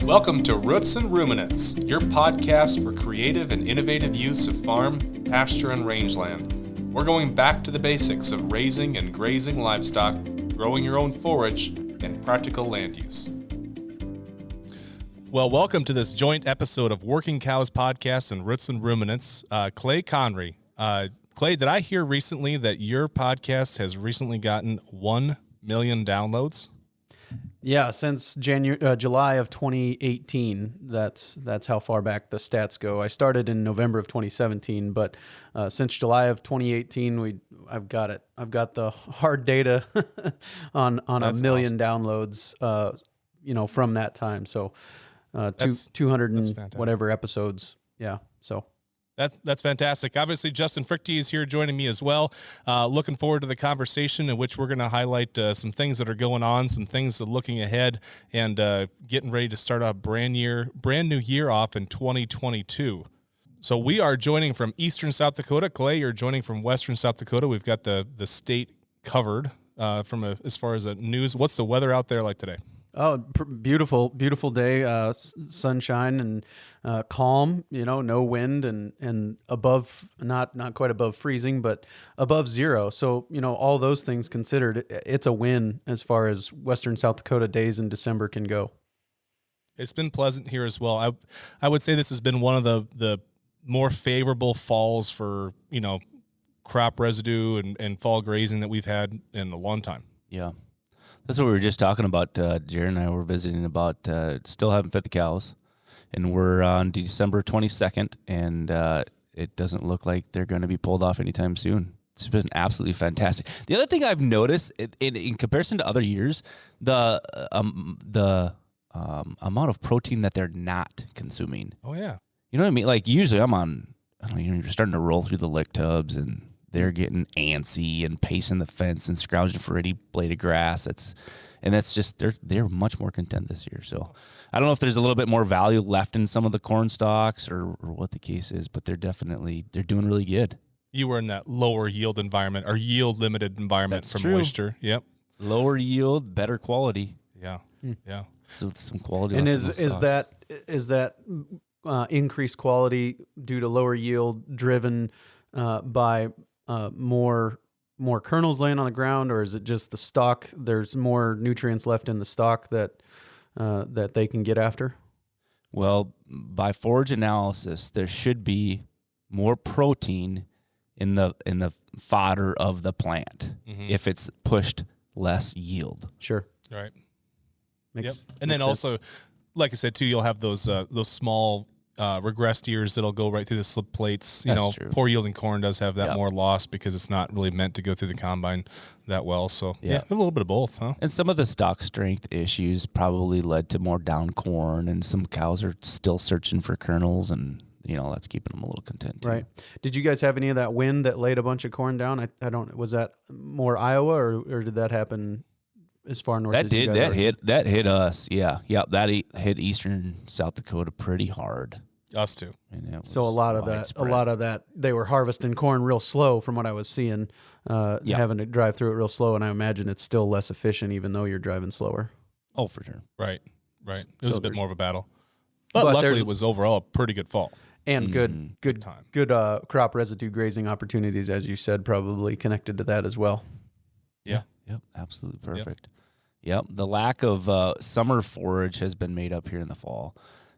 Welcome to Roots and Ruminants, your podcast for creative and innovative use of farm, pasture, and rangeland. We're going back to the basics of raising and grazing livestock, growing your own forage, and practical land use. Well, welcome to this joint episode of Working Cows Podcast and Roots and Ruminants. Clay Conry. Clay, did I hear recently that your podcast has recently gotten 1 million downloads? Yeah, since July of 2018, that's how far back the stats go. I started in November of 2017, but since July of 2018, I've got it. I've got the hard data on That's a million awesome. downloads, from that time. So 200 and whatever episodes. Yeah, so. That's fantastic. Obviously, Justin Frichte is here joining me as well. Looking forward to the conversation in which we're going to highlight some things that are going on, some things that are looking ahead, and getting ready to start a brand new year off in 2022. So we are joining from Eastern South Dakota. Clay, you're joining from Western South Dakota. We've got the state covered as far as news. What's the weather out there like today? Oh, beautiful day, sunshine and calm, no wind and above, not quite above freezing, but above zero. So, all those things considered, it's a win as far as Western South Dakota days in December can go. It's been pleasant here as well. I would say this has been one of the more favorable falls for, crop residue and fall grazing that we've had in a long time. Yeah. That's what we were just talking about. Jared and I were visiting about still haven't fed the cows, and we're on December 22nd, and it doesn't look like they're going to be pulled off anytime soon. It's been absolutely fantastic. The other thing I've noticed in comparison to other years, the amount of protein that they're not consuming. Oh yeah, you know what I mean? Like usually you're starting to roll through the lick tubs and they're getting antsy and pacing the fence and scrounging for any blade of grass. That's just they're much more content this year. So I don't know if there's a little bit more value left in some of the corn stalks or what the case is, but they're doing really good. You were in that lower yield environment or yield limited environment That's from true. moisture. Yep. Lower yield, better quality. Yeah. Yeah. So some quality. And is that increased quality due to lower yield driven by more kernels laying on the ground, or is it just the stalk? There's more nutrients left in the stalk that they can get after? Well, by forage analysis, there should be more protein in the fodder of the plant if it's pushed less yield. Sure. Right. Makes And then sense. also, like I said too, you'll have those small regressed ears that'll go right through the slip plates. That's true. Poor yielding corn does have that more loss because it's not really meant to go through the combine that well. So a little bit of both, huh? And some of the stock strength issues probably led to more down corn, and some cows are still searching for kernels, and that's keeping them a little content too. Right. Did you guys have any of that wind that laid a bunch of corn down? I don't. Was that more Iowa, or did that happen as far north as you guys are? That hit us. Yeah. That hit Eastern South Dakota pretty hard. Us too. So a lot of that, they were harvesting corn real slow from what I was seeing, having to drive through it real slow. And I imagine it's still less efficient, even though you're driving slower. Oh, for sure. Right. It was a bit more of a battle, but luckily it was overall a pretty good fall. And good crop residue grazing opportunities, as you said, probably connected to that as well. Yeah. Yep. Absolutely perfect. Yep. The lack of summer forage has been made up here in the fall.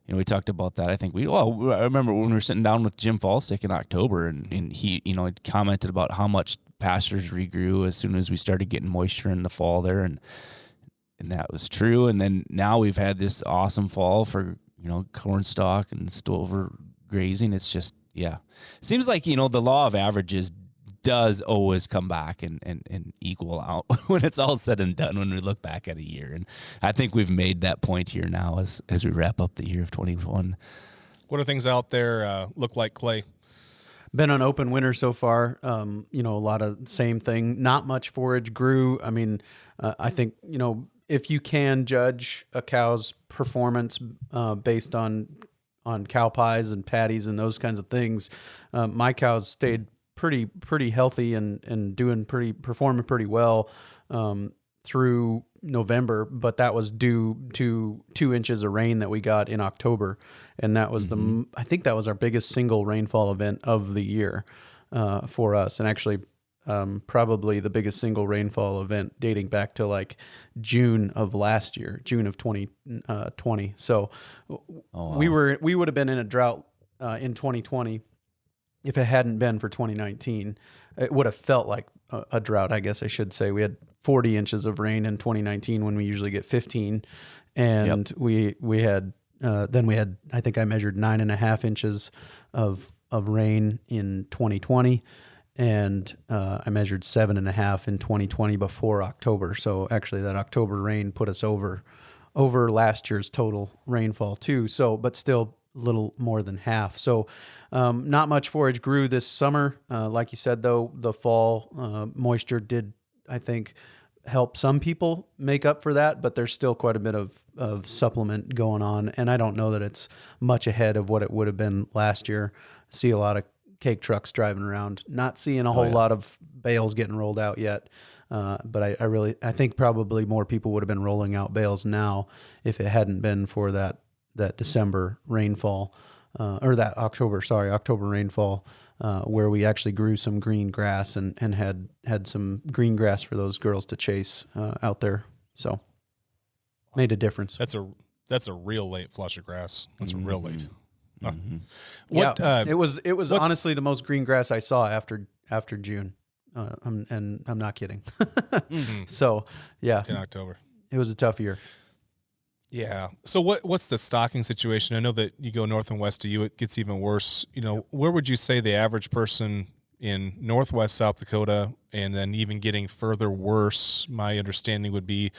We talked about that. I think I remember when we were sitting down with Jim Fallstick in October, and he, had commented about how much pastures regrew as soon as we started getting moisture in the fall there, and that was true. And then now we've had this awesome fall for corn stalk and stover grazing. It's just seems like the law of averages does always come back and equal out when it's all said and done, when we look back at a year. And I think we've made that point here now as we wrap up the year of 2021. What do things out there look like, Clay? Been an open winter so far. A lot of same thing. Not much forage grew. I mean, I think, if you can judge a cow's performance based on cow pies and patties and those kinds of things, my cows stayed pretty healthy and performing pretty well through November, but that was due to 2 inches of rain that we got in October, and that was I think that was our biggest single rainfall event of the year for us, and actually probably the biggest single rainfall event dating back to like June of last year, June of 2020. So we would have been in a drought in 2020 if it hadn't been for 2019. It would have felt like a drought, I guess I should say. We had 40 inches of rain in 2019 when we usually get 15. And we had, I think I measured 9.5 inches of rain in 2020. And I measured 7.5 in 2020 before October. So actually that October rain put us over last year's total rainfall too. So, but still a little more than half. So not much forage grew this summer. Like you said, though, the fall moisture did, I think, help some people make up for that, but there's still quite a bit of supplement going on. And I don't know that it's much ahead of what it would have been last year. See a lot of cake trucks driving around, not seeing a whole lot of bales getting rolled out yet. But I think probably more people would have been rolling out bales now if it hadn't been for that December rainfall, or that October rainfall, where we actually grew some green grass and had some green grass for those girls to chase out there. So made a difference. That's a real late flush of grass. That's real late. What, it was honestly the most green grass I saw after June. And I'm not kidding. So yeah, in October, it was a tough year. Yeah. So what's the stocking situation? I know that you go north and west of you, it gets even worse. Where would you say the average person in northwest South Dakota, and then even getting further worse, my understanding would be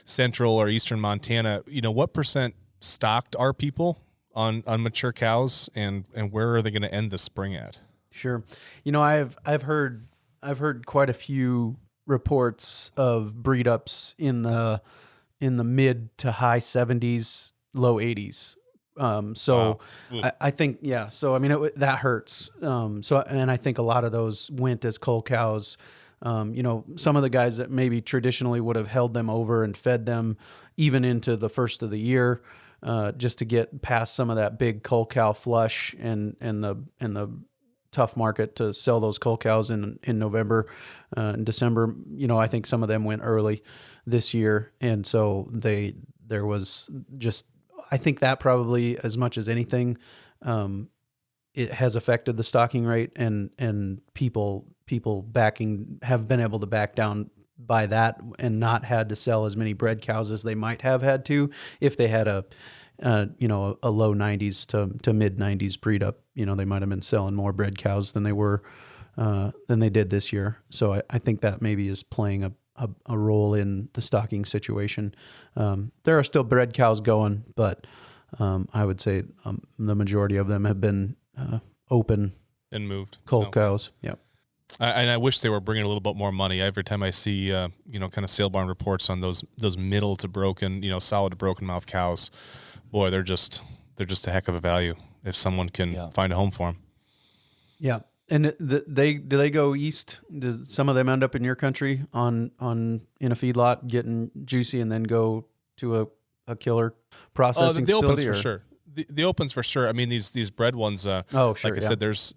central or eastern Montana, what percent stocked are people on mature cows, and where are they going to end the spring at? Sure. I've heard quite a few reports of breed ups in the mid to high 70s, low 80s. So wow. I think, yeah. So, I mean, that hurts. And I think a lot of those went as cull cows. Some of the guys that maybe traditionally would have held them over and fed them even into the first of the year, just to get past some of that big cull cow flush and the tough market to sell those cull cows in November and December. I think some of them went early this year. And so there was just, I think that probably as much as anything, it has affected the stocking rate, and people have been able to back down by that and not had to sell as many bred cows as they might have had to if they had a low 90s to mid 90s breed up. They might have been selling more bred cows than they did this year. So I think that maybe is playing a role in the stocking situation. There are still bred cows going, but I would say the majority of them have been open and moved cull cows. Yep. And I wish they were bringing a little bit more money. Every time I see, kind of sale barn reports on those middle to broken, solid to broken mouth cows, boy, they're just a heck of a value if someone can find a home for them. Yeah. And do they go east? Do some of them end up in your country in a feedlot getting juicy and then go to a killer processing the facility? Opens for sure. The opens for sure. I mean, these bred ones. Like I said, there's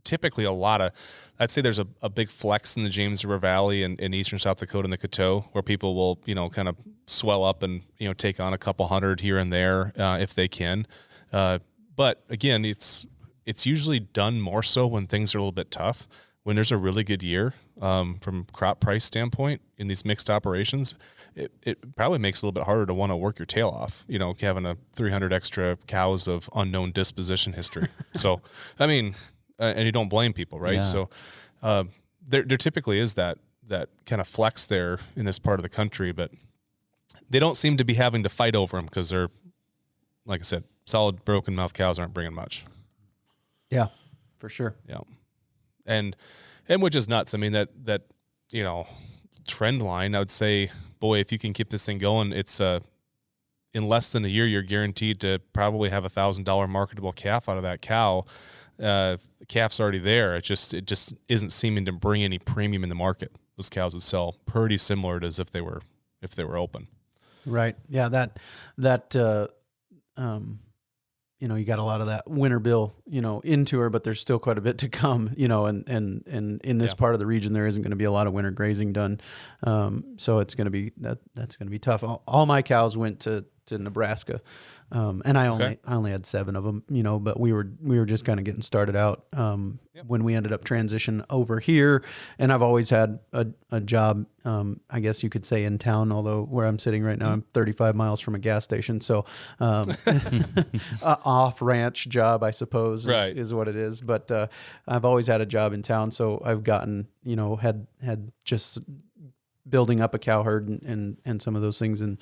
typically a lot of, I'd say there's a big flex in the James River Valley and in eastern South Dakota and the Coteau, where people will, kind of swell up and, take on a couple hundred here and there if they can. But again, it's usually done more so when things are a little bit tough. When there's a really good year from crop price standpoint in these mixed operations, it probably makes it a little bit harder to want to work your tail off, having 300 extra cows of unknown disposition history. So, I mean, and you don't blame people, right? Yeah. So there typically is that kind of flex there in this part of the country, but they don't seem to be having to fight over them because they're, like I said, solid broken mouth cows aren't bringing much. Yeah, for sure. Yeah. And which is nuts. I mean, that trend line, I would say, boy, if you can keep this thing going, it's in less than a year, you're guaranteed to probably have $1,000 marketable calf out of that cow. The calf's already there. It just isn't seeming to bring any premium in the market. those cows would sell pretty similar to as if they were open. Right. Yeah. You got a lot of that winter bill, into her, but there's still quite a bit to come, and in this part of the region, there isn't going to be a lot of winter grazing done. So it's going to be, that's going to be tough. All my cows went to Nebraska. And I only had 7 of them, but we were just kind of getting started out when we ended up transition over here. And I've always had a job, I guess you could say in town, although where I'm sitting right now, I'm 35 miles from a gas station. So off ranch job, I suppose, is what it is. But I've always had a job in town. So I've gotten, had just building up a cow herd and some of those things. And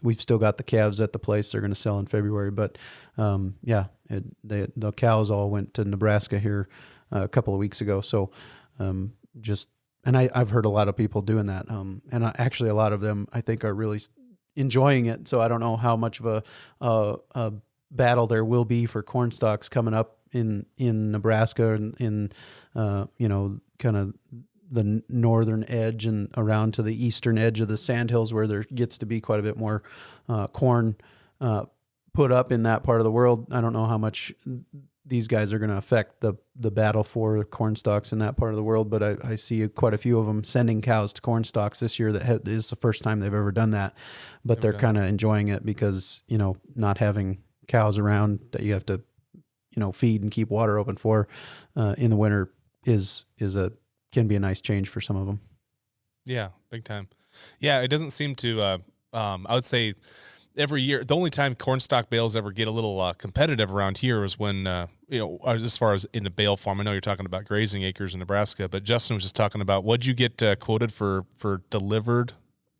we've still got the calves at the place they're going to sell in February. But the cows all went to Nebraska here a couple of weeks ago. So I've heard a lot of people doing that. And actually a lot of them I think are really enjoying it. So I don't know how much of a battle there will be for corn stalks coming up in Nebraska and in kind of the northern edge and around to the eastern edge of the sandhills, where there gets to be quite a bit more corn put up in that part of the world. I don't know how much these guys are going to affect the battle for corn stalks in that part of the world, but I see quite a few of them sending cows to corn stalks this year. That is the first time they've ever done that, but they're kind of enjoying it because, not having cows around that you have to, feed and keep water open for in the winter can be a nice change for some of them. Yeah, big time. Yeah, it doesn't seem to, I would say every year, the only time corn stalk bales ever get a little competitive around here is when, as far as in the bale farm. I know you're talking about grazing acres in Nebraska, but Justin was just talking about, what'd you get quoted for delivered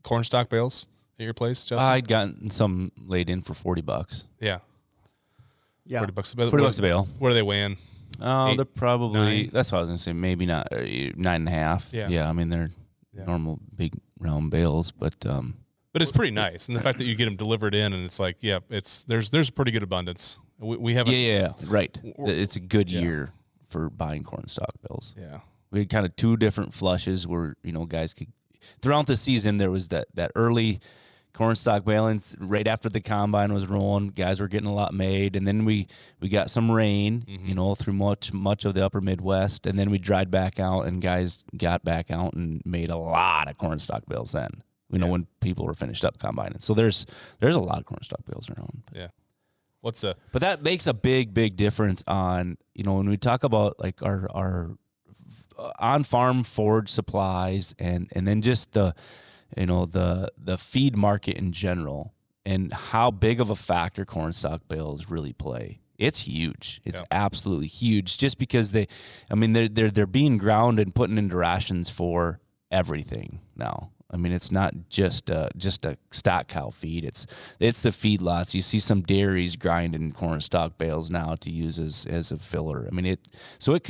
corn stalk bales at your place, Justin? I'd gotten some laid in for $40. Yeah. Yeah. $40 a bale. What are they weighing? Oh, they're probably, 9? that's what I was going to say, maybe not 9.5. Yeah. I mean, they're normal big round bales, but it's pretty nice. And the fact that you get them delivered in and it's like, there's a pretty good abundance. We haven't. Yeah, right. It's a good year for buying corn stalk bales. Yeah. We had kind of 2 different flushes where, guys could, throughout the season, there was that early corn stalk baling right after the combine was rolling. Guys were getting a lot made, and then we got some rain, through much of the upper Midwest, and then we dried back out, and guys got back out and made a lot of corn stalk bales then. When people were finished up combining. So there's a lot of corn stalk bales around. Yeah. But that makes a big difference on, when we talk about like our on-farm forage supplies and then just the feed market in general and how big of a factor corn stalk bales really play. It's huge. It's absolutely huge, just because they're being ground and put into rations for everything now. I mean, it's not just a stock cow feed. It's the feedlots. You see some dairies grinding corn stalk bales now to use as a filler. I mean, it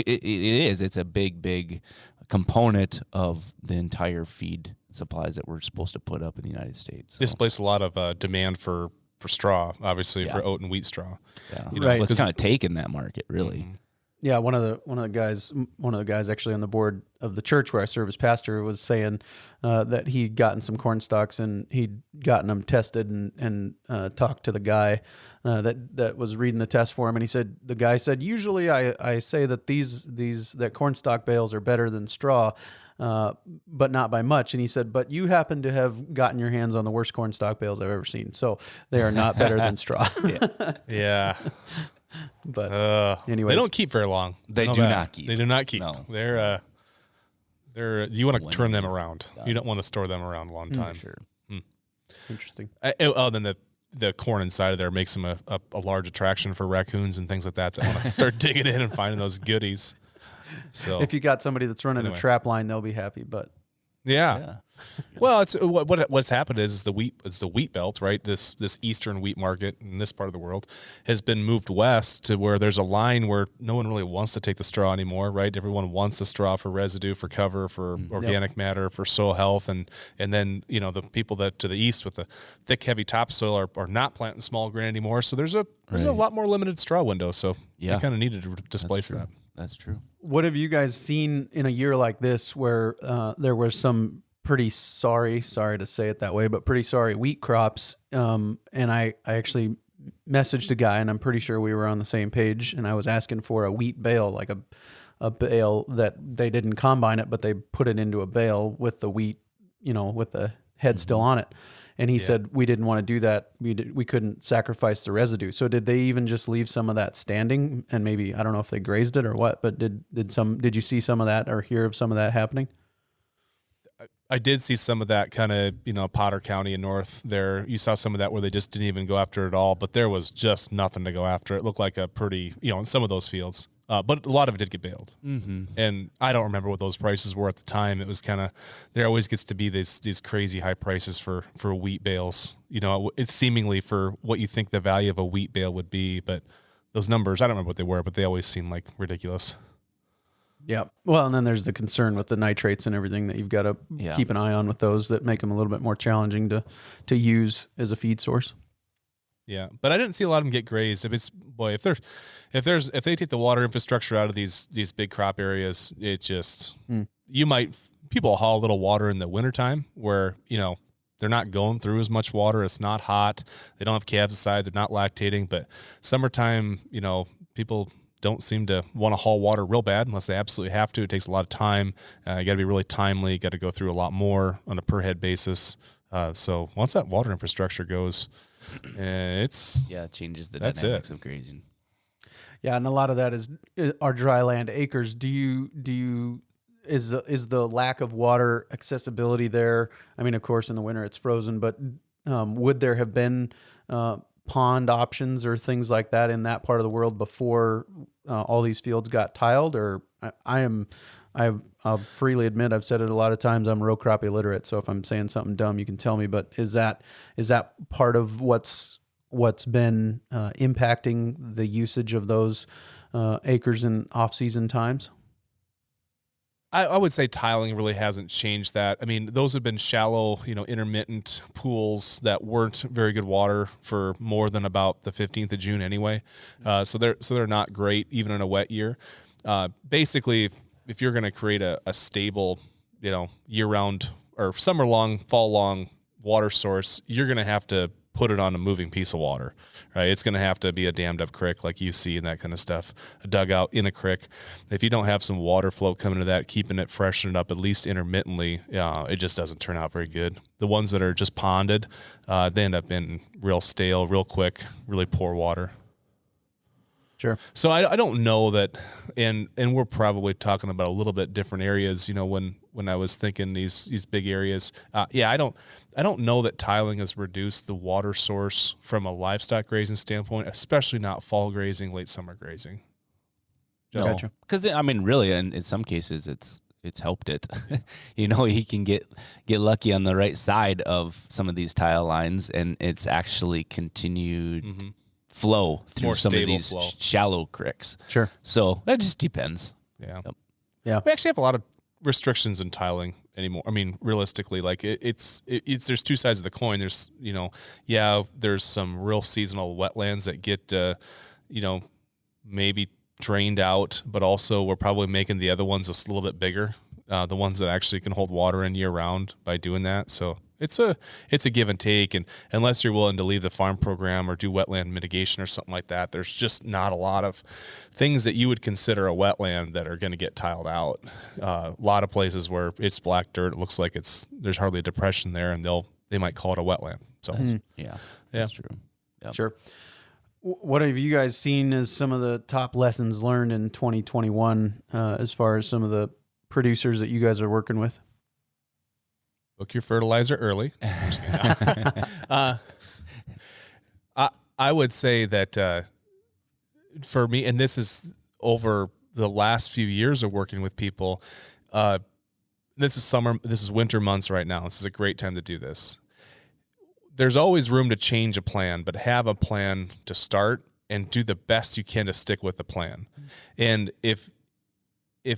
is. It's a big component of the entire feed supplies that we're supposed to put up in the United States. So. Displaced a lot of demand for straw, obviously, for oat and wheat straw. Yeah, right. It's kind of taken that market, really. Mm-hmm. Yeah, one of the guys actually on the board of the church where I serve as pastor was saying that he'd gotten some corn stalks and he'd gotten them tested and talked to the guy that was reading the test for him, and the guy said usually I say that that corn stalk bales are better than straw, but not by much. And he said, but you happen to have gotten your hands on the worst corn stalk bales I've ever seen, so they are not better than straw. Yeah. But anyway, they don't keep very long. They do not keep. They do not keep. No. They're you want to turn them around. You don't want to store them around a long time. Sure. Interesting. Then the corn inside of there makes them a large attraction for raccoons and things like that want to start digging in and finding those goodies. So if you got somebody that's running a trap line, they'll be happy. But yeah. Well, it's what's happened is the wheat belt, right? This eastern wheat market in this part of the world has been moved west to where there's a line where no one really wants to take the straw anymore, right? Everyone wants the straw for residue, for cover, for organic matter, for soil health, and then the people that to the east with the thick, heavy topsoil are not planting small grain anymore. So there's a lot more limited straw window. So you kind of needed to displace that. That's true. What have you guys seen in a year like this where there was some pretty sorry to say it that way, but pretty sorry wheat crops? And I actually messaged a guy, and I'm pretty sure we were on the same page, and I was asking for a wheat bale, like a bale that they didn't combine it, but they put it into a bale with the wheat, with the head still on it. And he said, we didn't want to do that. We couldn't sacrifice the residue. So did they even just leave some of that standing? And maybe, I don't know if they grazed it or what, but did you see some of that or hear of some of that happening? I did see some of that kind of, Potter County and north there. You saw some of that where they just didn't even go after it at all, but there was just nothing to go after. It looked like a pretty, in some of those fields. But a lot of it did get baled. Mm-hmm. And I don't remember what those prices were at the time. It was kind of, there always gets to be these crazy high prices for wheat bales. It's seemingly for what you think the value of a wheat bale would be. But those numbers, I don't remember what they were, but they always seem like ridiculous. Yeah. Well, and then there's the concern with the nitrates and everything that you've got to keep an eye on with those that make them a little bit more challenging to use as a feed source. Yeah, but I didn't see a lot of them get grazed. If they take the water infrastructure out of these big crop areas, it just people haul a little water in the wintertime where they're not going through as much water. It's not hot. They don't have calves aside. They're not lactating. But summertime, people don't seem to want to haul water real bad unless they absolutely have to. It takes a lot of time. You got to be really timely. You got to go through a lot more on a per head basis. So once that water infrastructure goes, it changes the dynamics of grazing. Yeah, and a lot of that is our dry land acres. Is the lack of water accessibility there? I mean, of course, in the winter it's frozen, but would there have been pond options or things like that in that part of the world before all these fields got tiled? Or I'll freely admit, I've said it a lot of times, I'm row crop illiterate. So if I'm saying something dumb, you can tell me. But is that part of what's been impacting the usage of those acres in off-season times? I would say tiling really hasn't changed that. I mean, those have been shallow, intermittent pools that weren't very good water for more than about the 15th of June anyway. So they're not great even in a wet year. Basically, if you're going to create a stable, year-round or summer-long, fall-long water source, you're going to have to put it on a moving piece of water, right? It's going to have to be a dammed up creek like you see and that kind of stuff, a dugout in a creek. If you don't have some water flow coming to that, keeping it freshened up at least intermittently, it just doesn't turn out very good. The ones that are just ponded, they end up being real stale, real quick, really poor water. Sure. So I don't know that, and we're probably talking about a little bit different areas. When I was thinking these big areas, I don't know that tiling has reduced the water source from a livestock grazing standpoint, especially not fall grazing, late summer grazing. Gotcha. Because really, in some cases, it's helped it. He can get lucky on the right side of some of these tile lines, and it's actually continued. Mm-hmm. Flow through some of these shallow creeks. Sure. So that just depends. Yeah. Yep. Yeah. We actually have a lot of restrictions in tiling anymore. I mean, realistically, like it's there's two sides of the coin. There's, there's some real seasonal wetlands that get, maybe drained out, but also we're probably making the other ones a little bit bigger. The ones that actually can hold water in year round by doing that. So it's a give and take, and unless you're willing to leave the farm program or do wetland mitigation or something like that, there's just not a lot of things that you would consider a wetland that are going to get tiled out. A lot of places where it's black dirt, it looks like there's hardly a depression there, and they might call it a wetland. So that's true. Yep. Sure. What have you guys seen as some of the top lessons learned in 2021 as far as some of the producers that you guys are working with? Book your fertilizer early. I would say that for me, and this is over the last few years of working with people, this is summer, this is winter months right now. This is a great time to do this. There's always room to change a plan, but have a plan to start and do the best you can to stick with the plan. And if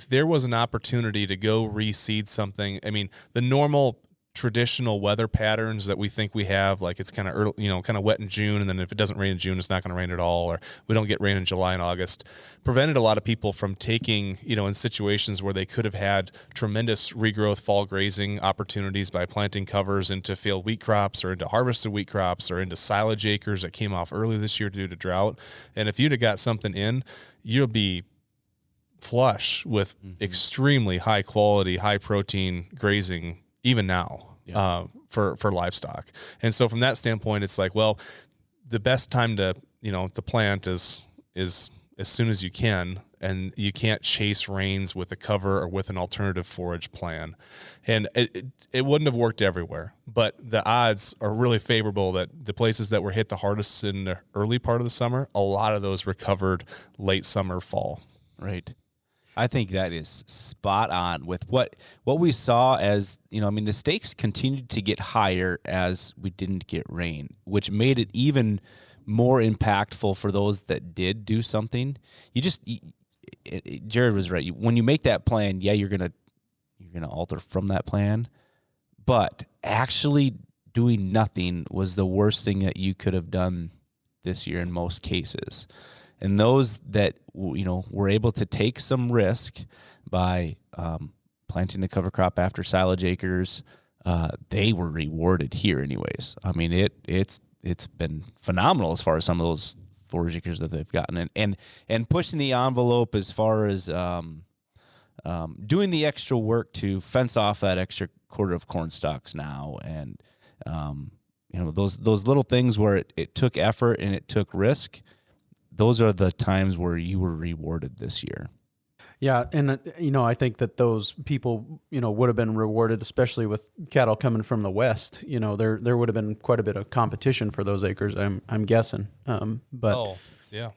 there was an opportunity to go reseed something, I mean, the normal traditional weather patterns that we think we have, like it's kind of early, kind of wet in June, and then if it doesn't rain in June, it's not going to rain at all, or we don't get rain in July and August, prevented a lot of people from taking, in situations where they could have had tremendous regrowth fall grazing opportunities by planting covers into failed wheat crops or into harvested wheat crops or into silage acres that came off early this year due to drought. And if you'd have got something in, you'll be flush with extremely high quality, high protein grazing even now. For livestock. And so from that standpoint, it's like, well, the best time to, to plant is as soon as you can, and you can't chase rains with a cover or with an alternative forage plan. And it wouldn't have worked everywhere, but the odds are really favorable that the places that were hit the hardest in the early part of the summer, a lot of those recovered late summer, fall. Right. I think that is spot on with what we saw as, the stakes continued to get higher as we didn't get rain, which made it even more impactful for those that did do something. Jared was right. When you make that plan, you're going to alter from that plan, but actually doing nothing was the worst thing that you could have done this year in most cases. And those that, were able to take some risk by planting a cover crop after silage acres, they were rewarded here anyways. I mean, it's been phenomenal as far as some of those forage acres that they've gotten. And pushing the envelope as far as doing the extra work to fence off that extra quarter of corn stalks now. And, those little things where it took effort and it took risk, those are the times where you were rewarded this year. Yeah, and I think that those people, would have been rewarded, especially with cattle coming from the west. There would have been quite a bit of competition for those acres. I'm guessing. But yeah.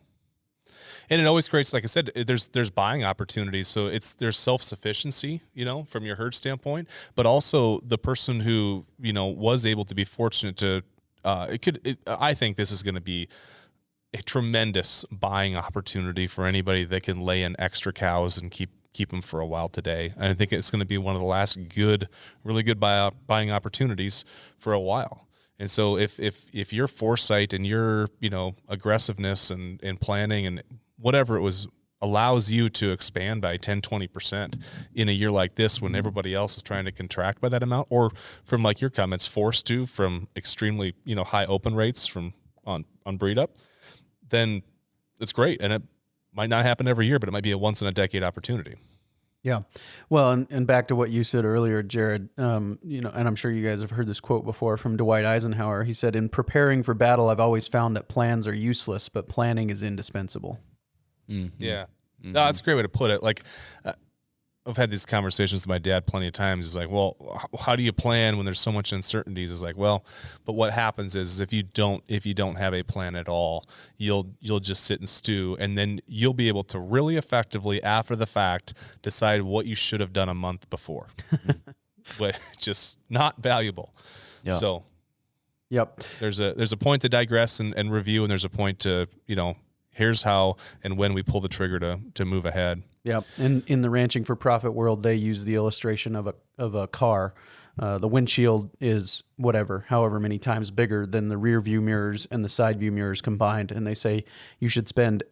And it always creates, like I said, there's buying opportunities. So there's self-sufficiency, from your herd standpoint, but also the person who, was able to be fortunate to, I think this is going to be a tremendous buying opportunity for anybody that can lay in extra cows and keep them for a while today. And I think it's going to be one of the last really good buying opportunities for a while. And so if your foresight and your, aggressiveness and planning and whatever it was allows you to expand by 10, 20% in a year like this, when everybody else is trying to contract by that amount, or from like your comments, forced to from extremely, high open rates from on breed up, then it's great. And it might not happen every year, but it might be a once in a decade opportunity. Yeah. Well, and back to what you said earlier, Jared, and I'm sure you guys have heard this quote before from Dwight Eisenhower. He said, "In preparing for battle, I've always found that plans are useless, but planning is indispensable." Mm-hmm. Yeah. Mm-hmm. No, that's a great way to put it. Like, I've had these conversations with my dad plenty of times. He's like, well, how do you plan when there's so much uncertainties? It's like, well, but what happens is if you don't have a plan at all, you'll just sit and stew, and then you'll be able to really effectively after the fact decide what you should have done a month before. But just not valuable. Yeah. So yep. There's a point to digress and review, and there's a point to, here's how and when we pull the trigger to move ahead. Yeah, in the ranching for profit world, they use the illustration of a car. The windshield is however many times bigger than the rear view mirrors and the side view mirrors combined, and they say you should spend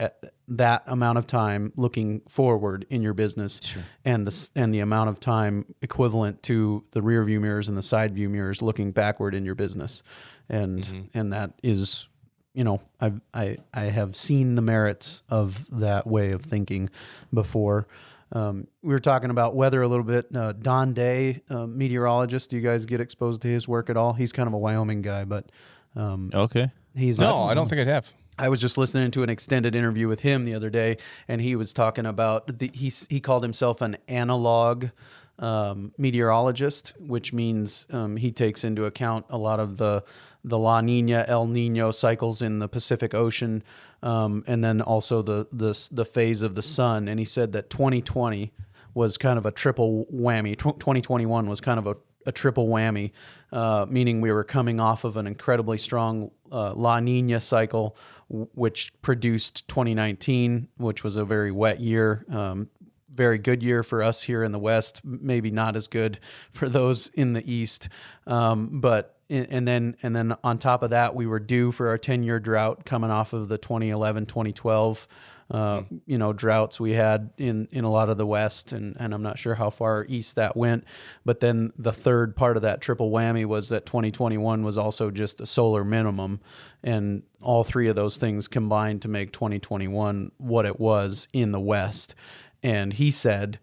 that amount of time looking forward in your business, sure, and the amount of time equivalent to the rear view mirrors and the side view mirrors looking backward in your business, and that is. I have seen the merits of that way of thinking before. We were talking about weather a little bit. Don Day, meteorologist. Do you guys get exposed to his work at all? He's kind of a Wyoming guy, but okay. I don't think I'd have. I was just listening to an extended interview with him the other day, and he was talking about he called himself an analog meteorologist, which means he takes into account a lot of the La Nina, El Nino cycles in the Pacific Ocean, and then also the phase of the sun. And he said that 2020 was kind of a triple whammy. 2021 was kind of a triple whammy, meaning we were coming off of an incredibly strong La Nina cycle, which produced 2019, which was a very wet year, very good year for us here in the West, maybe not as good for those in the East. And then on top of that, we were due for our 10-year drought coming off of the 2011, 2012 droughts we had in a lot of the West, and I'm not sure how far east that went. But then the third part of that triple whammy was that 2021 was also just a solar minimum, and all three of those things combined to make 2021 what it was in the West. And he said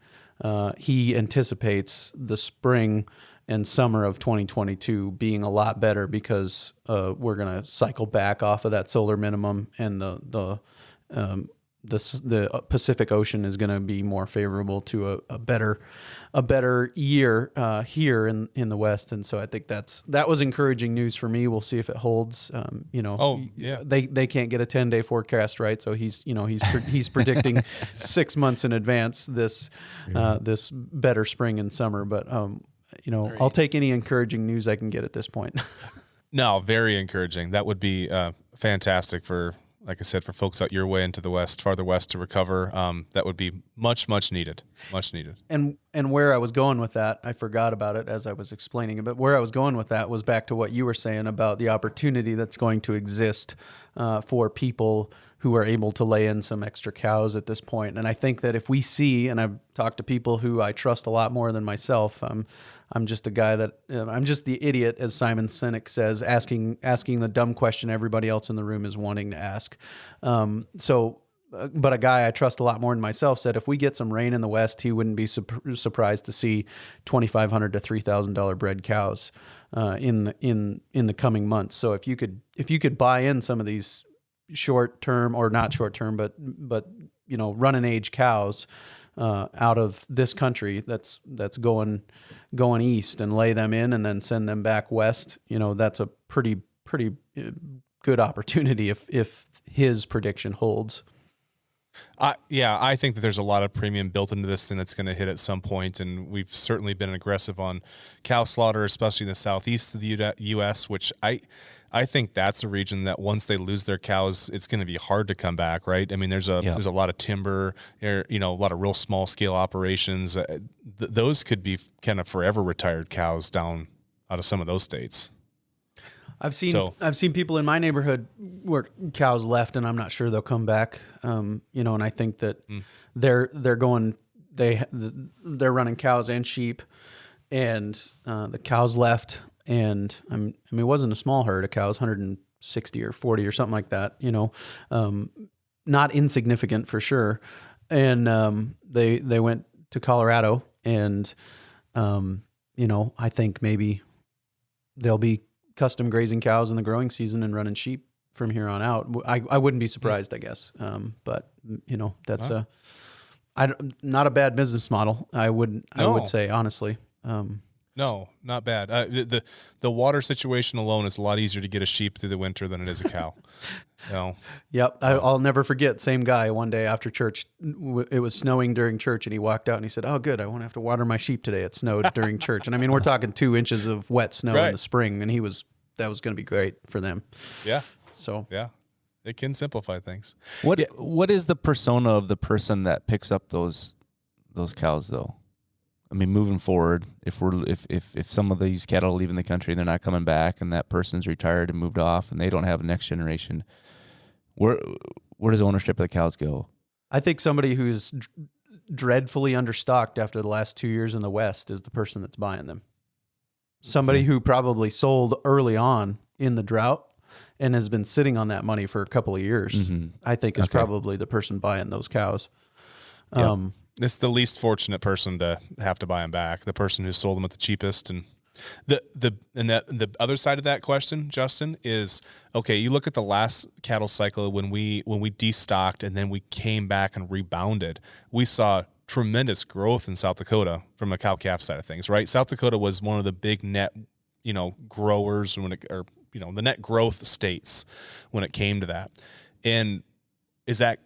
he anticipates the spring and summer of 2022 being a lot better because we're going to cycle back off of that solar minimum, and the Pacific Ocean is going to be more favorable to a better year here in the West. And so I think that was encouraging news for me. We'll see if it holds. They can't get a 10-day forecast, right? So he's predicting 6 months in advance this better spring and summer. But I'll take any encouraging news I can get at this point. No, very encouraging. That would be fantastic for, like I said, for folks out your way into the West, farther West to recover. That would be much needed. And where I was going with that, I forgot about it as I was explaining it, but where I was going with that was back to what you were saying about the opportunity that's going to exist for people who are able to lay in some extra cows at this point. And I think that if we see, and I've talked to people who I trust a lot more than myself, I'm just a guy that I'm just the idiot, as Simon Sinek says, asking the dumb question everybody else in the room is wanting to ask. But a guy I trust a lot more than myself said if we get some rain in the West, he wouldn't be surprised to see $2,500 to $3,000 bred cows in the coming months. So if you could buy in some of these short term, or not short term, but running age cows out of this country that's going east, and lay them in and then send them back west, that's a pretty good opportunity if his prediction holds. I think that there's a lot of premium built into this thing that's going to hit at some point, and we've certainly been aggressive on cow slaughter, especially in the southeast of the U.S., which I think that's a region that once they lose their cows, it's going to be hard to come back, right? I mean, there's a lot of timber, a lot of real small scale operations. Those could be kind of forever retired cows down out of some of those states. I've seen people in my neighborhood where cows left, and I'm not sure they'll come back. And I think that they're running cows and sheep, and the cows left, and it wasn't a small herd of cows, 160 or 40 or something like that. Not insignificant for sure. And they went to Colorado, and I think maybe they'll be custom grazing cows in the growing season and running sheep from here on out. I wouldn't be surprised, I guess. But that's not a bad business model. I would say, honestly. No, not bad. The water situation alone is a lot easier to get a sheep through the winter than it is a cow. Yep. I'll never forget, same guy, one day after church, it was snowing during church, and he walked out and he said, "Oh, good, I won't have to water my sheep today. It snowed during church." And I mean, we're talking 2 inches of wet snow in the spring, and that was going to be great for them. Yeah. So yeah, it can simplify things. What is the persona of the person that picks up those cows, though? I mean, moving forward, if some of these cattle are leaving the country and they're not coming back, and that person's retired and moved off, and they don't have a next generation, where does ownership of the cows go? I think somebody who's dreadfully understocked after the last 2 years in the West is the person that's buying them. Somebody who probably sold early on in the drought and has been sitting on that money for a couple of years, I think is probably the person buying those cows. Yep. It's the least fortunate person to have to buy them back. The person who sold them at the cheapest. And the other side of that question, Justin, is okay. You look at the last cattle cycle when we destocked and then we came back and rebounded. We saw tremendous growth in South Dakota from a cow-calf side of things, right? South Dakota was one of the big net, growers the net growth states when it came to that. And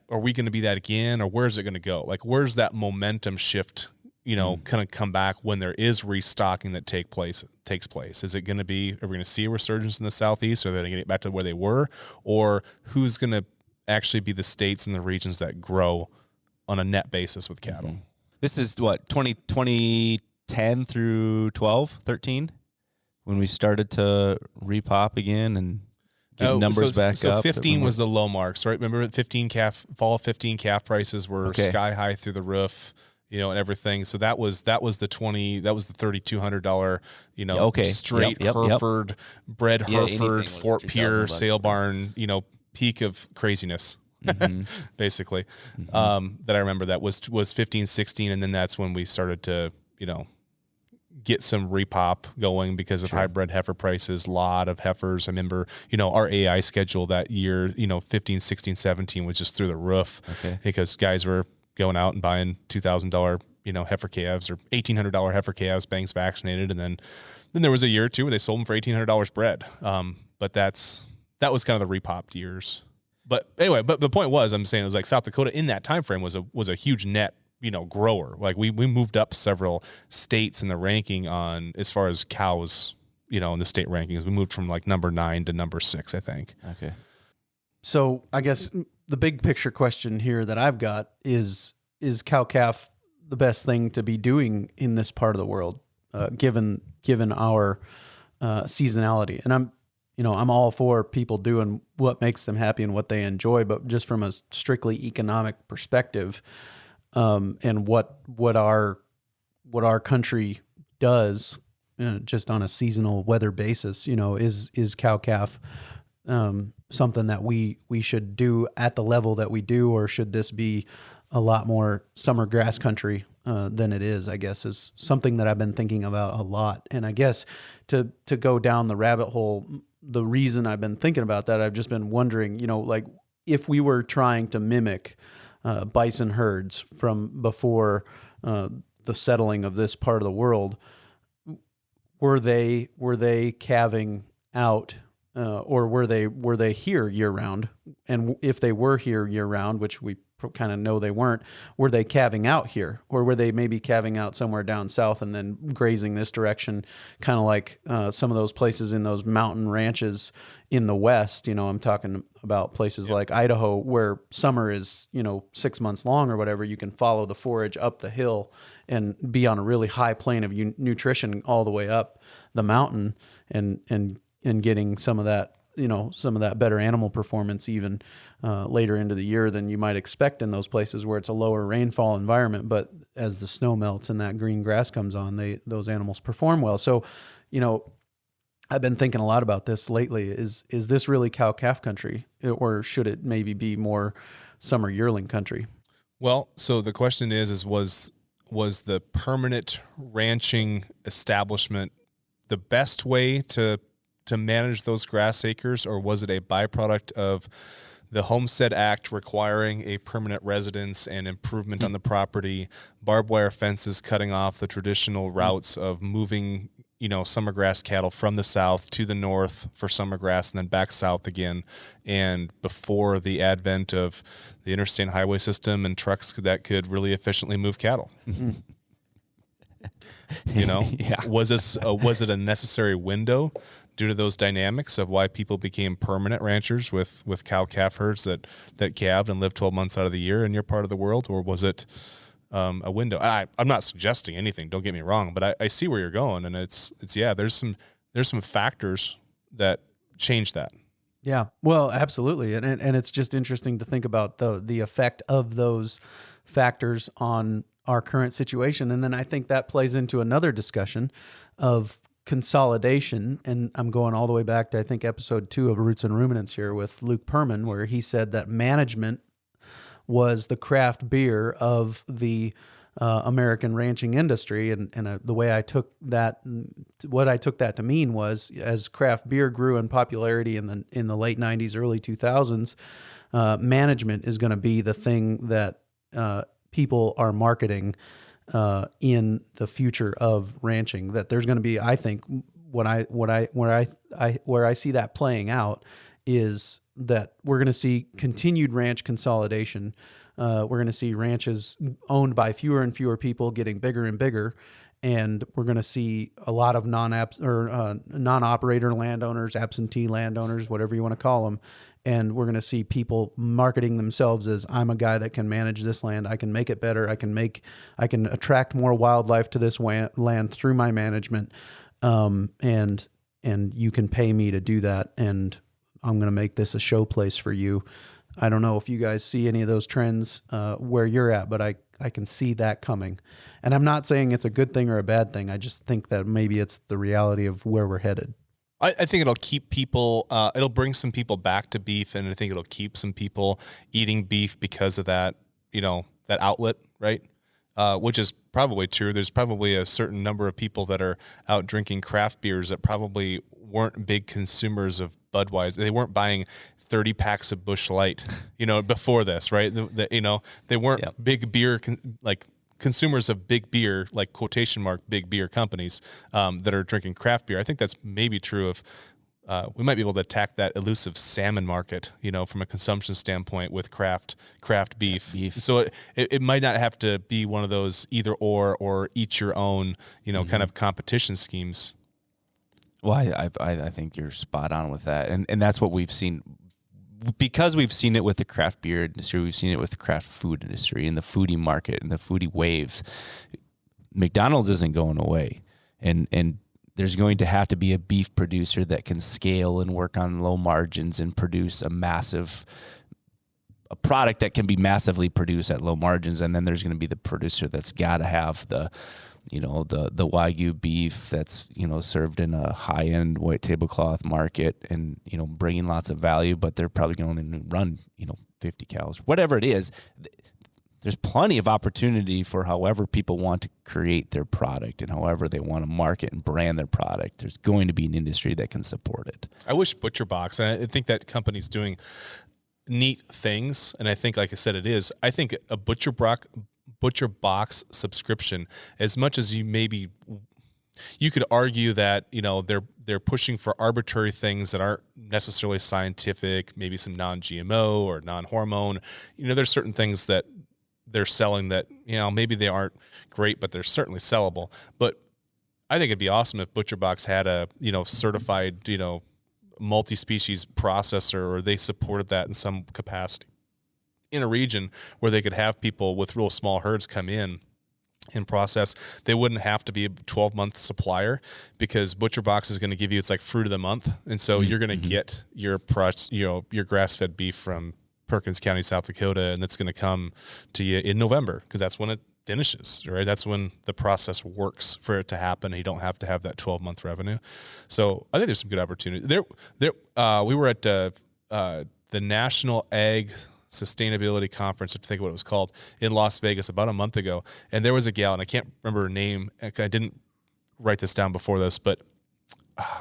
are we going to be that again, or where's it going to go? Like, where's that momentum shift, kind of come back when there is restocking that takes place? Is it going to be, are we going to see a resurgence in the Southeast? Or are they going to get back to where they were? Or who's going to actually be the states and the regions that grow on a net basis with cattle? This is what 2010 through 12, 13, when we started to repop again and get numbers back so up. So 15 was the low marks, right? Remember fall of 15 calf prices were sky high through the roof, and everything. So that was the $3,200, straight Hereford, bred Hereford, Fort Pierre, sale barn, peak of craziness. Basically, that I remember that was 15, 16. And then that's when we started to, get some repop going because of hybrid heifer prices, a lot of heifers. I remember, our AI schedule that year, 15, 16, 17 was just through the roof because guys were going out and buying $2,000, heifer calves or $1,800 heifer calves, banks vaccinated. And then there was a year or two where they sold them for $1,800 bred. But that was kind of the repopped years. But anyway, but the point was, I'm saying it was like South Dakota in that time frame was a huge net, grower. Like we moved up several states in the ranking on as far as cows, in the state rankings. We moved from like number 9 to number 6, I think. Okay. So I guess the big picture question here that I've got is cow calf the best thing to be doing in this part of the world, given our seasonality? And I'm all for people doing what makes them happy and what they enjoy, but just from a strictly economic perspective, and what our country does, just on a seasonal weather basis, is cow calf something that we should do at the level that we do, or should this be a lot more summer grass country than it is? I guess is something that I've been thinking about a lot. And I guess to go down the rabbit hole, the reason I've been thinking about that, I've just been wondering, like if we were trying to mimic bison herds from before the settling of this part of the world, were they calving out, or were they here year round? And if they were here year round, which we kind of know they weren't, were they calving out here, or were they maybe calving out somewhere down south and then grazing this direction, kind of like some of those places in those mountain ranches in the West? I'm talking about places like Idaho, where summer is 6 months long or whatever. You can follow the forage up the hill and be on a really high plane of nutrition all the way up the mountain, and getting some of that better animal performance even later into the year than you might expect in those places where it's a lower rainfall environment. But as the snow melts and that green grass comes on, those animals perform well. So, I've been thinking a lot about this lately. Is this really cow calf country, or should it maybe be more summer yearling country? Well, so the question is was the permanent ranching establishment the best way to manage those grass acres, or was it a byproduct of the Homestead Act requiring a permanent residence and improvement on the property, barbed wire fences cutting off the traditional routes of moving, summer grass cattle from the south to the north for summer grass and then back south again, and before the advent of the interstate highway system and trucks that could really efficiently move cattle? Yeah. Was it a necessary window due to those dynamics of why people became permanent ranchers with cow calf herds that calved and lived 12 months out of the year in your part of the world? Or was it a window? I'm not suggesting anything, don't get me wrong, but I see where you're going, and it's there's some factors that change that. Yeah, well, absolutely. And it's just interesting to think about the effect of those factors on our current situation. And then I think that plays into another discussion of consolidation. And I'm going all the way back to, I think, episode 2 of Roots and Ruminants here with Luke Perman, where he said that management was the craft beer of the American ranching industry. And the way I took that, what I took that to mean was, as craft beer grew in popularity in the late 90s, early 2000s, management is going to be the thing that people are marketing in the future of ranching. That there's going to be, I think, where I see that playing out is that we're going to see continued ranch consolidation. We're going to see ranches owned by fewer and fewer people getting bigger and bigger, and we're going to see a lot of non-operator landowners, absentee landowners, whatever you want to call them. And we're going to see people marketing themselves as, I'm a guy that can manage this land. I can make it better. I can attract more wildlife to this land through my management. And you can pay me to do that. And I'm going to make this a show place for you. I don't know if you guys see any of those trends where you're at, but I can see that coming. And I'm not saying it's a good thing or a bad thing. I just think that maybe it's the reality of where we're headed. I think it'll keep people, it'll bring some people back to beef, and I think it'll keep some people eating beef because of that, that outlet, right? Which is probably true. There's probably a certain number of people that are out drinking craft beers that probably weren't big consumers of Budweiser. They weren't buying 30 packs of Busch Light, before this, right? They weren't big beer, consumers of big beer, like quotation mark big beer companies that are drinking craft beer. I think that's maybe true of, we might be able to attack that elusive salmon market, from a consumption standpoint with craft beef. So it might not have to be one of those either or eat your own, kind of competition schemes. Well, I think you're spot on with that. And that's what we've seen. Because we've seen it with the craft beer industry, we've seen it with the craft food industry and the foodie market and the foodie waves. McDonald's isn't going away. And there's going to have to be a beef producer that can scale and work on low margins and produce a product that can be massively produced at low margins. And then there's going to be the producer that's got to have the Wagyu beef that's, served in a high-end white tablecloth market and, bringing lots of value, but they're probably going to only run, 50 cows, whatever it is. There's plenty of opportunity for however people want to create their product and however they want to market and brand their product. There's going to be an industry that can support it. I wish ButcherBox, and I think that company's doing neat things, and I think, like I said, it is. I think a ButcherBox subscription, as much as you could argue that they're pushing for arbitrary things that aren't necessarily scientific, maybe some non-GMO or non-hormone. There's certain things that they're selling that maybe they aren't great, but they're certainly sellable. But I think it'd be awesome if ButcherBox had a certified multi-species processor, or they supported that in some capacity in a region where they could have people with real small herds come in and process. They wouldn't have to be a 12-month supplier, because ButcherBox is going to give you, it's like fruit of the month. And so you're going to get your grass-fed beef from Perkins County, South Dakota, and it's going to come to you in November, because that's when it finishes, right? That's when the process works for it to happen. You don't have to have that 12-month revenue. So I think there's some good opportunity there. We were at the National Ag Sustainability Conference, I think what it was called, in Las Vegas about a month ago. And there was a gal, and I can't remember her name. I didn't write this down before this, but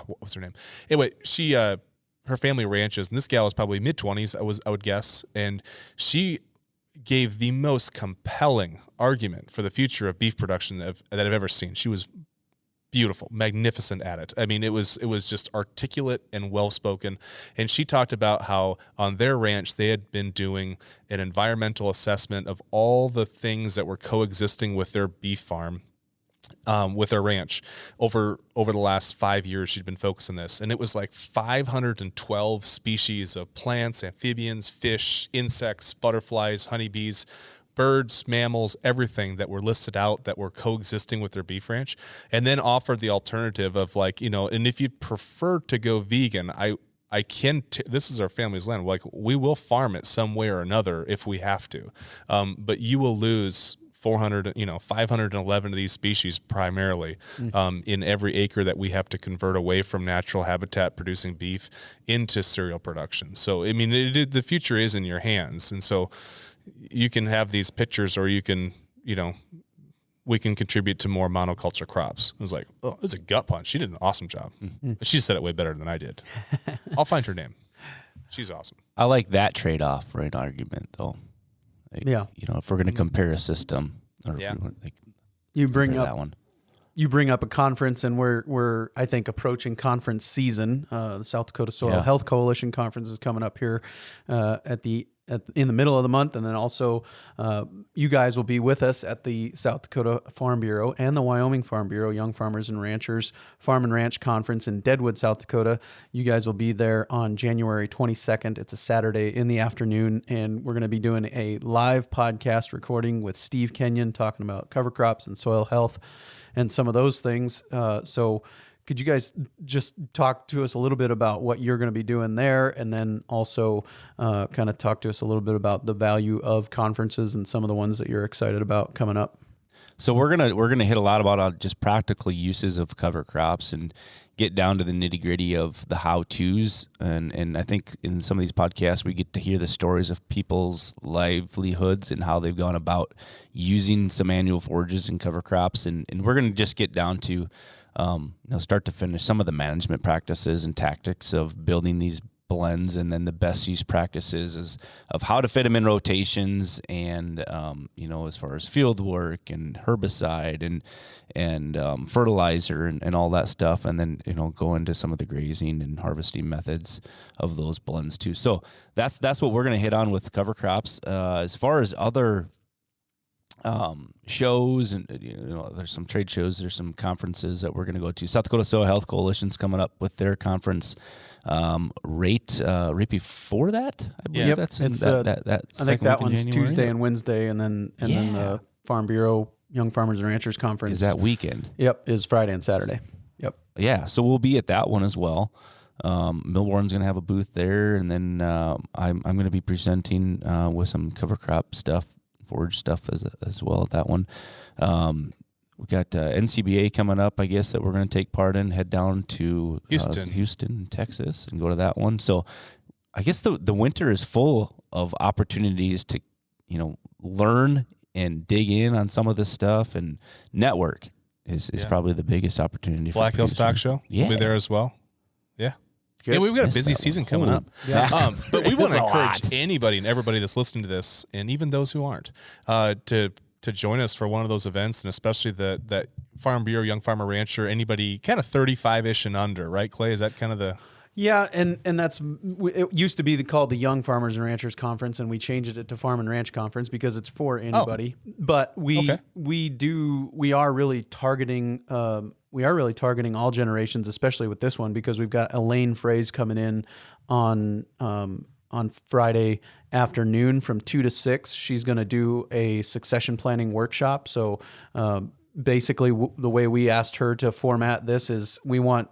what was her name? Anyway, she, her family ranches, and this gal was probably mid-20s, I would guess. And she gave the most compelling argument for the future of beef production that I've ever seen. She was beautiful, magnificent at it. I mean, it was just articulate and well-spoken. And she talked about how on their ranch, they had been doing an environmental assessment of all the things that were coexisting with their beef farm, with their ranch over the last 5 years. She'd been focused on this. And it was like 512 species of plants, amphibians, fish, insects, butterflies, honeybees, birds, mammals, everything that were listed out that were coexisting with their beef ranch, and then offered the alternative of and if you'd prefer to go vegan, I can, this is our family's land. We will farm it some way or another if we have to. But you will lose 511 of these species primarily in every acre that we have to convert away from natural habitat producing beef into cereal production. So, I mean, the future is in your hands. And so you can have these pictures, or you can, we can contribute to more monoculture crops. It was like, oh, it was a gut punch. She did an awesome job. She said it way better than I did. I'll find her name. She's awesome. I like that trade-off for an argument, though. If we're going to compare a system, or if you bring up that one. You bring up a conference, and we're I think approaching conference season. The South Dakota Soil Health Coalition conference is coming up here at the in the middle of the month, and then also you guys will be with us at the South Dakota Farm Bureau and the Wyoming Farm Bureau Young Farmers and Ranchers Farm and Ranch Conference in Deadwood, South Dakota. You guys will be there on January 22nd. It's a Saturday in the afternoon, and we're going to be doing a live podcast recording with Steve Kenyon talking about cover crops and soil health and some of those things. So could you guys just talk to us a little bit about what you're going to be doing there, and then also kind of talk to us a little bit about the value of conferences and some of the ones that you're excited about coming up? So we're gonna hit a lot about just practical uses of cover crops and get down to the nitty gritty of the how tos. And I think in some of these podcasts we get to hear the stories of people's livelihoods and how they've gone about using some annual forages and cover crops. And we're gonna just get down to start to finish some of the management practices and tactics of building these blends, and then the best use practices of how to fit them in rotations, and as far as field work and herbicide and fertilizer and all that stuff, and then go into some of the grazing and harvesting methods of those blends too. So that's what we're going to hit on with cover crops. As far as other shows, and there's some trade shows, there's some conferences that we're going to go to. South Dakota Soil Health Coalition's coming up with their conference right before that, I believe. Yep. That's in It's, that I think that one's January. Tuesday and Wednesday, and then the Farm Bureau Young Farmers and Ranchers Conference Is that weekend? Yep, is Friday and Saturday. Yep. Yeah, so we'll be at that one as well. Millwarren's going to have a booth there, and then I'm going to be presenting with some cover crop stuff, forage stuff as well at that one. We got NCBA coming up, I guess, that we're going to take part in. Head down to Houston, Texas, and go to that one. So I guess the winter is full of opportunities to learn and dig in on some of this stuff, and network is probably the biggest opportunity. Black Hill Stock Show. Yeah. We'll be there as well. Yeah. Good. Yeah, we've got a busy season coming up. Yeah. But we want to It's a encourage lot. anybody and everybody that's listening to this, and even those who aren't, to join us for one of those events, and especially that Farm Bureau, Young Farmer Rancher, anybody kind of 35-ish and under, right, Clay? Is that kind of the... Yeah, and that's, it used to be called the Young Farmers and Ranchers Conference, and we changed it to Farm and Ranch Conference because it's for anybody. But we are really targeting all generations, especially with this one, because we've got Elaine Fraze coming in on Friday afternoon from 2 to 6. She's going to do a succession planning workshop. So basically, the way we asked her to format this is we want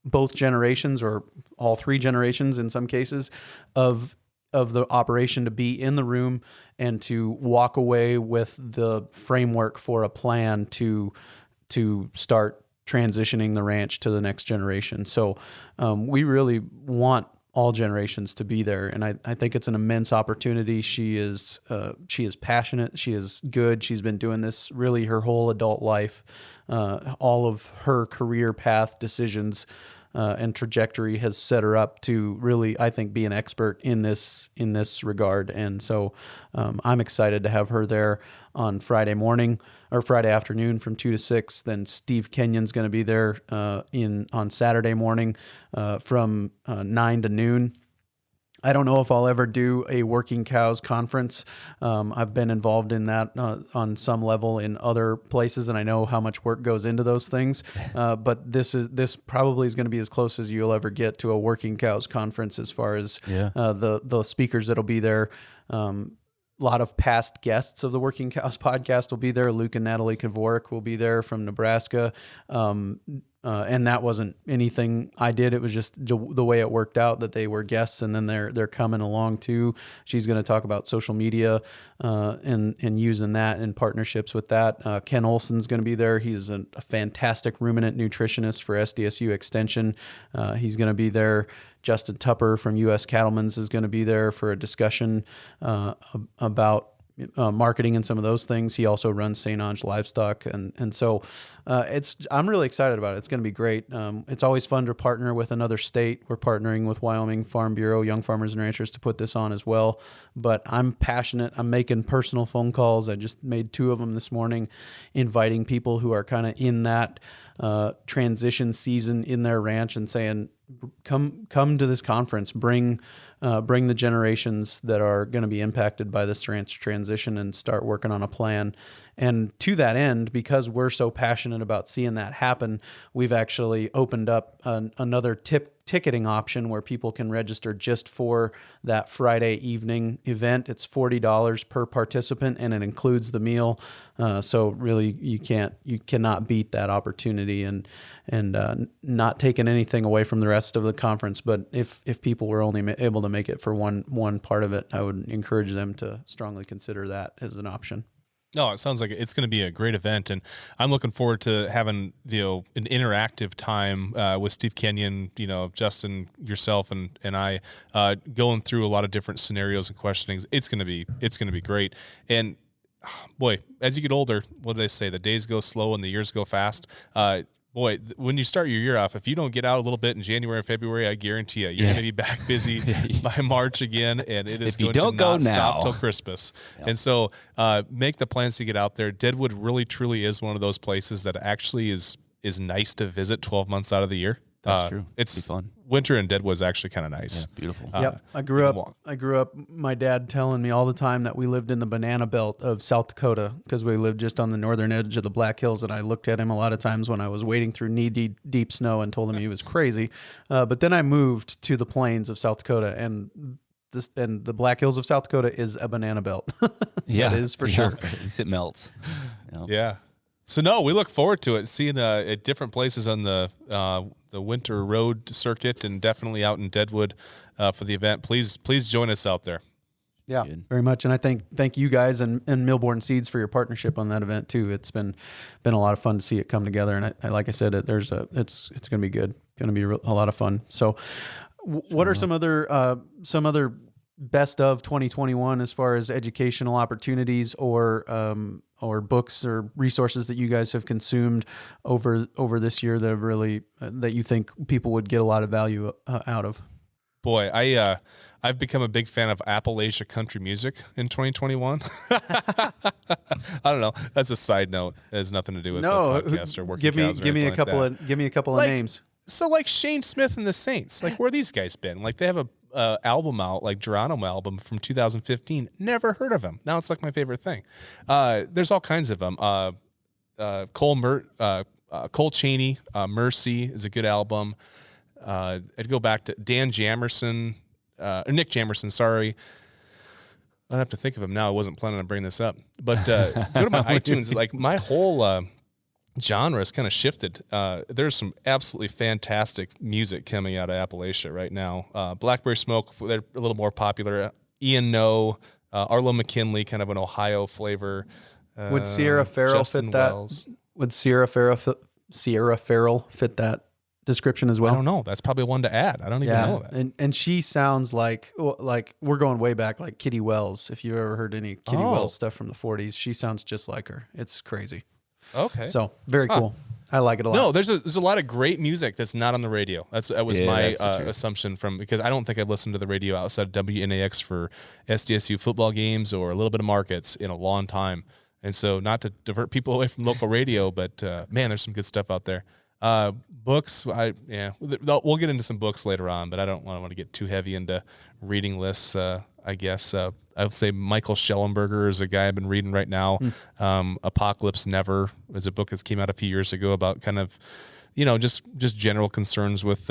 both generations, or all three generations in some cases, of the operation to be in the room and to walk away with the framework for a plan to start transitioning the ranch to the next generation. So we really want all generations to be there, and I think it's an immense opportunity. She is passionate. She is good. She's been doing this really her whole adult life. All of her career path decisions and trajectory has set her up to really, I think, be an expert in this regard. And so I'm excited to have her there on Friday morning or Friday afternoon from 2 to 6. Then Steve Kenyon's going to be there on Saturday morning from 9 to noon. I don't know if I'll ever do a working cows conference. I've been involved in that on some level in other places, and I know how much work goes into those things. But this probably is going to be as close as you'll ever get to a working cows conference as far as the speakers that'll be there. A lot of past guests of the Working Cows podcast will be there. Luke and Natalie Kavorik will be there from Nebraska. And that wasn't anything I did. It was just the way it worked out that they were guests, and then they're coming along too. She's going to talk about social media and using that in partnerships with that. Ken Olson's going to be there. He's a fantastic ruminant nutritionist for SDSU Extension. He's going to be there. Justin Tupper from U.S. Cattlemen's is going to be there for a discussion about marketing and some of those things. He also runs St. Ange Livestock, and so I'm really excited about it. It's going to be great. It's always fun to partner with another state. We're partnering with Wyoming Farm Bureau, Young Farmers and Ranchers, to put this on as well. But I'm passionate. I'm making personal phone calls. I just made 2 of them this morning, inviting people who are kind of in that transition season in their ranch and saying, come to this conference, bring the generations that are going to be impacted by this transition, and start working on a plan. And to that end, because we're so passionate about seeing that happen, we've actually opened up another ticketing option where people can register just for that Friday evening event. It's $40 per participant, and it includes the meal. So really, you cannot beat that opportunity, and not taking anything away from the rest of the conference. But if people were only able to make it for one part of it, I would encourage them to strongly consider that as an option. No, it sounds like it's going to be a great event, and I'm looking forward to having an interactive time with Steve Kenyon, Justin, yourself, and I going through a lot of different scenarios and questionings. It's going to be great. And boy, as you get older, what do they say? The days go slow and the years go fast. Boy, when you start your year off, if you don't get out a little bit in January and February, I guarantee you're going to be back busy by March again, and it is going to not stop till Christmas. Yep. And so make the plans to get out there. Deadwood really, truly is one of those places that actually is nice to visit 12 months out of the year. That's true. It's fun. Winter in Deadwood is actually kind of nice. Yeah, beautiful. Yep. I grew up, my dad telling me all the time that we lived in the banana belt of South Dakota, because we lived just on the northern edge of the Black Hills. And I looked at him a lot of times when I was wading through knee-deep snow and told him he was crazy. But then I moved to the plains of South Dakota, and the Black Hills of South Dakota is a banana belt. Yeah, that is for sure. At least it melts. Yep. Yeah. So no, we look forward to it, seeing at different places on the winter road circuit, and definitely out in Deadwood for the event. Please join us out there. Yeah, very much. And I thank you guys and Millborn Seeds for your partnership on that event too. It's been a lot of fun to see it come together. And I like I said, it's going to be good. Going to be a lot of fun. So, what are some other best of 2021 as far as educational opportunities or books or resources that you guys have consumed over this year that have really that you think people would get a lot of value out of? Boy, I've become a big fan of Appalachia country music in 2021. I don't know. That's a side note. It has nothing to do with the podcast or working cows or give me a couple of names. So like Shane Smith and the Saints, like where these guys been? Like they have a album out, like Geronimo album from 2015. Never heard of him. Now it's like my favorite thing. There's all kinds of them. Cole Chaney, Mercy is a good album. I'd go back to Nick Jamerson, sorry. I'd have to think of him now. I wasn't planning on bringing this up. But go to my iTunes. Like my whole genre has kind of shifted. There's some absolutely fantastic music coming out of Appalachia right now. Blackberry Smoke, they're a little more popular. Ian No, Arlo McKinley, kind of an Ohio flavor. Would Sierra Farrell fit that? Wells. Would Sierra Farrell fit that description as well? I don't know. That's probably one to add. I don't even know that. And she sounds like we're going way back, like Kitty Wells. If you've ever heard any Kitty Wells stuff from the 40s, she sounds just like her. It's crazy. Okay. So very cool. I like it a lot. No, there's a lot of great music that's not on the radio. That was my assumption because I don't think I've listened to the radio outside of WNAX for SDSU football games or a little bit of markets in a long time. And so not to divert people away from local radio, but man, there's some good stuff out there. Books, we'll get into some books later on, but I don't want to get too heavy into reading lists. I guess I would say Michael Schellenberger is a guy I've been reading right now. Apocalypse Never is a book that came out a few years ago about kind of, just general concerns with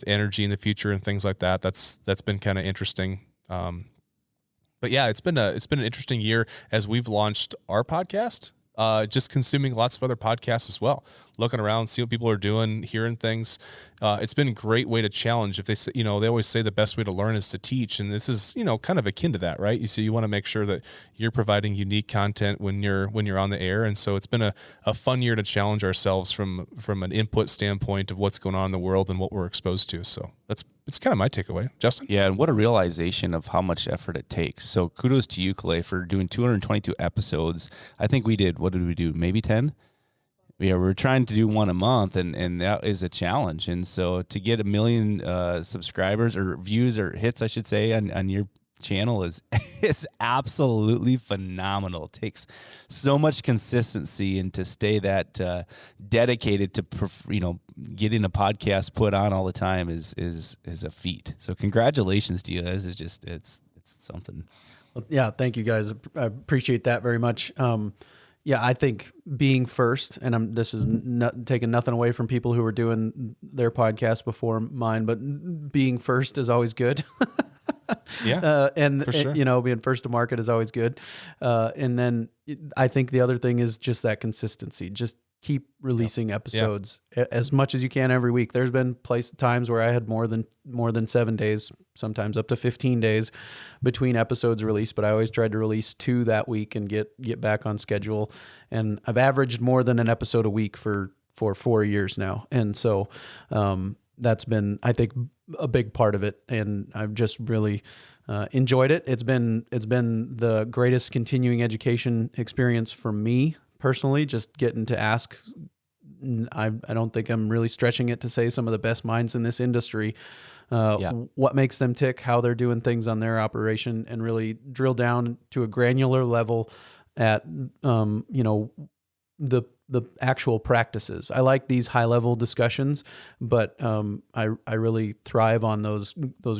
energy in the future and things like that. That's been kind of interesting. But yeah, it's been an interesting year as we've launched our podcast. Just consuming lots of other podcasts as well, looking around, see what people are doing, hearing things. It's been a great way to challenge. If they say, they always say the best way to learn is to teach. And this is, kind of akin to that, right? You want to make sure that you're providing unique content when you're on the air. And so it's been a fun year to challenge ourselves from an input standpoint of what's going on in the world and what we're exposed to. So it's kind of my takeaway. Justin? Yeah, and what a realization of how much effort it takes. So kudos to you, Clay, for doing 222 episodes. I think we did, what did we do, maybe 10? Yeah, we're trying to do one a month, and that is a challenge. And so to get 1 million subscribers or views or hits, I should say, on your channel is absolutely phenomenal. It takes so much consistency, and to stay that dedicated to getting a podcast put on all the time is a feat. So congratulations to you. This is just it's something. Well, yeah, thank you guys. I appreciate that very much. Yeah, I think being first, and this is not taking nothing away from people who are doing their podcast before mine, but being first is always good. Yeah, and for sure. being first to market is always good. And then I think the other thing is just that consistency. Just keep releasing episodes as much as you can every week. There's been times where I had more than 7 days, sometimes up to 15 days between episodes released, but I always tried to release 2 that week and get back on schedule. And I've averaged more than an episode a week for 4 years now. And so that's been, I think, a big part of it. And I've just really enjoyed it. It's been the greatest continuing education experience for me personally, just getting to ask. I don't think I'm really stretching it to say some of the best minds in this industry, what makes them tick, how they're doing things on their operation, and really drill down to a granular level at, the actual practices. I like these high level discussions, but I really thrive on those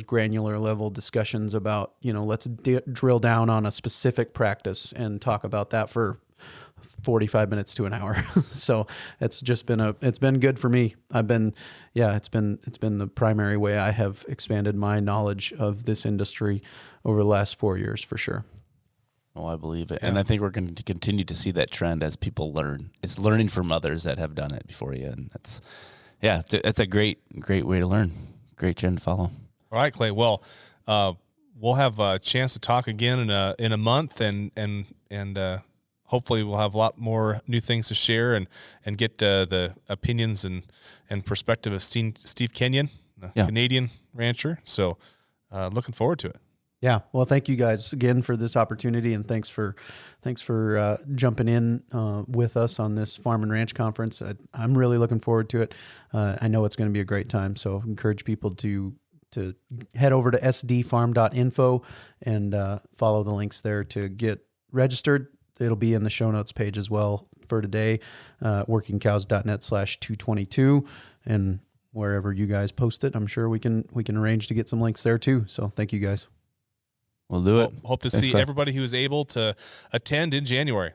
granular level discussions about, let's drill down on a specific practice and talk about that for 45 minutes to an hour. So it's just been it's been good for me. It's been the primary way I have expanded my knowledge of this industry over the last 4 years for sure. Oh, I believe it. Yeah. And I think we're going to continue to see that trend as people learn. It's learning from others that have done it before you. And that's a great way to learn. Great trend to follow. All right, Clay. Well, we'll have a chance to talk again in a month, and hopefully we'll have a lot more new things to share and get the opinions and perspective of Steve Kenyon, a Canadian rancher. So looking forward to it. Yeah. Well, thank you guys again for this opportunity, and thanks for jumping in with us on this Farm and Ranch Conference. I'm really looking forward to it. I know it's going to be a great time. So encourage people to head over to sdfarm.info and follow the links there to get registered. It'll be in the show notes page as well for today, workingcows.net/222, and wherever you guys post it, I'm sure we can arrange to get some links there too. So thank you guys. We'll do it. Hope to see everybody who is able to attend in January.